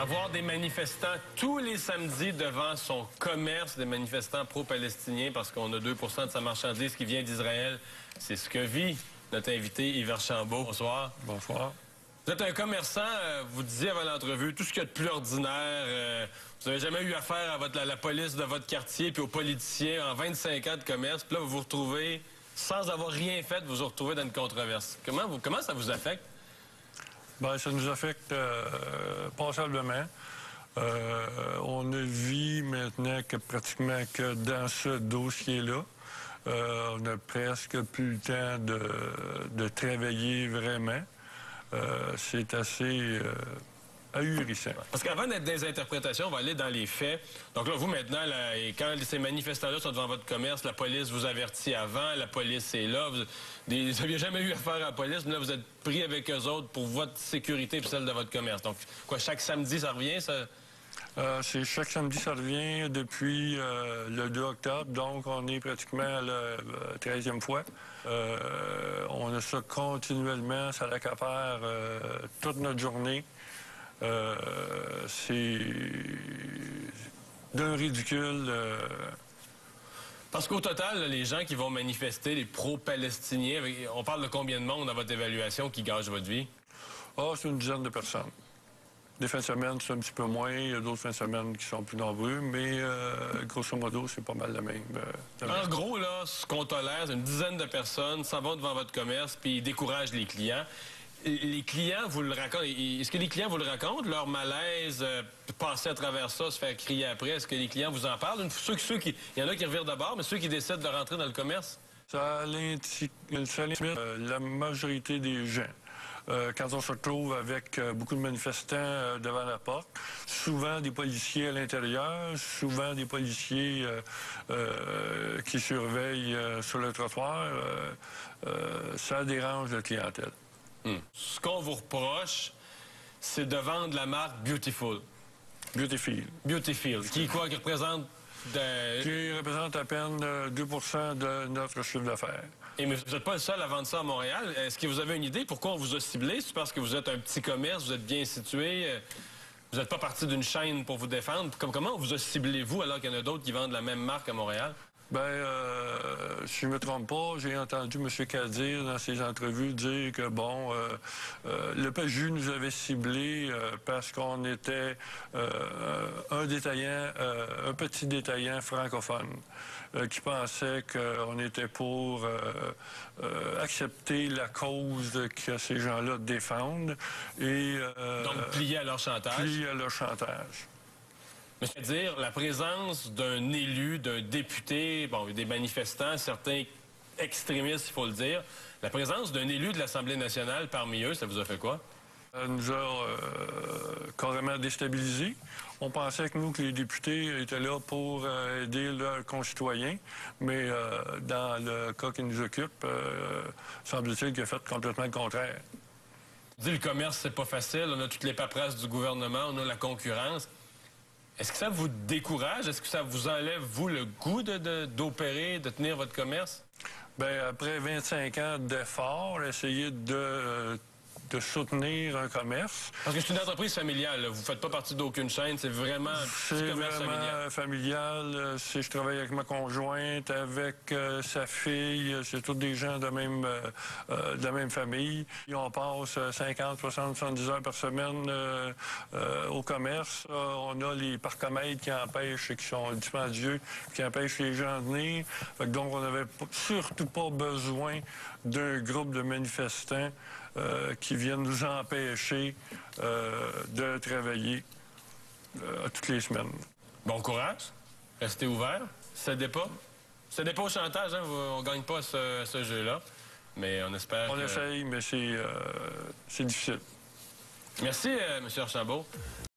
Avoir des manifestants tous les samedis devant son commerce, des manifestants pro-palestiniens, parce qu'on a 2 de sa marchandise qui vient d'Israël. C'est ce que vit notre invité Yves Archambault. Bonsoir. Bonsoir. Vous êtes un commerçant, vous disiez avant l'entrevue, tout ce qu'il y a de plus ordinaire. Vous n'avez jamais eu affaire à la police de votre quartier puis aux politiciens en 25 ans de commerce. Puis là, vous vous retrouvez, sans avoir rien fait, vous vous retrouvez dans une controverse. Comment ça vous affecte? Bien, ça nous affecte passablement. On ne vit maintenant que pratiquement que dans ce dossier-là. On n'a presque plus le temps de travailler vraiment. C'est assez ahurissant. Parce qu'avant d'être des interprétations, on va aller dans les faits. Donc là, vous, maintenant, quand ces manifestants-là sont devant votre commerce, la police vous avertit avant, la police est là. Vous n'aviez jamais eu affaire à la police, mais là, vous êtes pris avec eux autres pour votre sécurité et celle de votre commerce. Donc, quoi, chaque samedi, ça revient, ça? C'est chaque samedi, ça revient depuis le 2 octobre, donc on est pratiquement à la 13e fois. On a ça continuellement, ça l'accapare toute notre journée. C'est d'un ridicule. Parce qu'au total, là, les gens qui vont manifester, les pro-palestiniens, on parle de combien de monde dans votre évaluation qui gâche votre vie? Ah, c'est une dizaine de personnes. Des fins de semaine, c'est un petit peu moins. Il y a d'autres fins de semaine qui sont plus nombreux, mais grosso modo, c'est pas mal la même. En gros, là, ce qu'on tolère, c'est une dizaine de personnes s'en vont devant votre commerce puis ils découragent les clients. Les clients vous le racontent. Est-ce que les clients vous le racontent, leur malaise, passer à travers ça, se faire crier après? Est-ce que les clients vous en parlent? Il y en a qui revirent de bord, mais ceux qui décident de rentrer dans le commerce? Ça limite la majorité des gens. Quand on se retrouve avec beaucoup de manifestants devant la porte, souvent des policiers à l'intérieur, souvent des policiers qui surveillent sur le trottoir, ça dérange la clientèle. Ce qu'on vous reproche, c'est de vendre la marque Beautiful. Beautyfield. Qui représente... Qui représente à peine 2 de notre chiffre d'affaires. Et mais vous n'êtes pas le seul à vendre ça à Montréal. Est-ce que vous avez une idée pourquoi on vous a ciblé? C'est parce que vous êtes un petit commerce, vous êtes bien situé, vous n'êtes pas parti d'une chaîne pour vous défendre. Comment on vous a ciblé, vous, alors qu'il y en a d'autres qui vendent la même marque à Montréal? Bien, si je ne me trompe pas, j'ai entendu M. Kadir dans ses entrevues dire que, bon, le PAJU nous avait ciblés parce qu'on était un petit détaillant francophone qui pensait qu'on était pour accepter la cause que ces gens-là défendent. Et, donc, plier à leur chantage. Plier à leur chantage. Mais c'est-à-dire la présence d'un élu, d'un député, bon, des manifestants, certains extrémistes, il faut le dire, la présence d'un élu de l'Assemblée nationale parmi eux, ça vous a fait quoi? Ça nous a carrément déstabilisés. On pensait que les députés étaient là pour aider leurs concitoyens, mais dans le cas qui nous occupe, semble-t-il qu'il a fait complètement le contraire. Vous dites, le commerce, c'est pas facile, on a toutes les paperasses du gouvernement, on a la concurrence. Est-ce que ça vous décourage? Est-ce que ça vous enlève, vous, le goût d'opérer, de tenir votre commerce? Bien, après 25 ans d'efforts, essayer de soutenir un commerce. Parce que c'est une entreprise familiale, là. Vous ne faites pas partie d'aucune chaîne, c'est vraiment un petit commerce familial. Je travaille avec ma conjointe, avec sa fille, c'est tous des gens de la même famille. Et on passe 50, 60, 70 heures par semaine au commerce. On a les parcomètres qui empêchent, qui sont dispendieux, qui empêchent les gens de venir. Donc, on n'avait surtout pas besoin d'un groupe de manifestants qui viennent nous empêcher de travailler toutes les semaines. Bon courage. Restez ouverts. Cédez pas. Cédez pas au chantage, hein? On gagne pas ce jeu-là. Mais on espère On essaye, mais c'est difficile. Merci, M. Archambault.